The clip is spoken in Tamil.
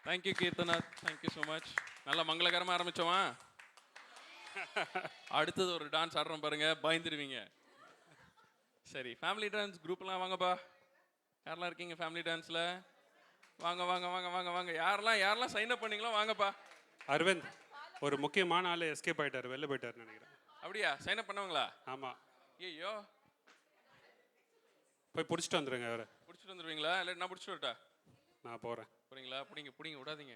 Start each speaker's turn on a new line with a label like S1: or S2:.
S1: தேங்க்யூ கீர்த்தனாத், தேங்க்யூ ஸோ மச். நல்லா மங்களகரமாக ஆரம்பித்தோமா? அடுத்தது ஒரு டான்ஸ் ஆடுறோம் பாருங்க, பயந்துருவீங்க. சரி, ஃபேமிலி டான்ஸ் குரூப்லாம் வாங்கப்பா. யாரெல்லாம் இருக்கீங்க ஃபேமிலி டான்ஸில்? வாங்க வாங்க வாங்க வாங்க வாங்க. யாரெல்லாம் சைன் அப் பண்ணீங்களோ வாங்கப்பா.
S2: அரவிந்த், ஒரு முக்கியமான ஆள் எஸ்கேப் ஆகிட்டார், வெளில போயிட்டார் நினைக்கிறேன்.
S1: அப்படியா? சைன் அப் பண்ணவங்களா?
S2: ஆமாம்.
S1: ஐயோ,
S2: போய் பிடிச்சிட்டு வந்துடுங்க அவரை.
S1: பிடிச்சிட்டு வந்துடுவீங்களா? இல்லை நான் பிடிச்சிட்டு வரட்டா?
S2: நான் போகிறேன்.
S1: போகிறீங்களா? பிடிங்க விடாதீங்க.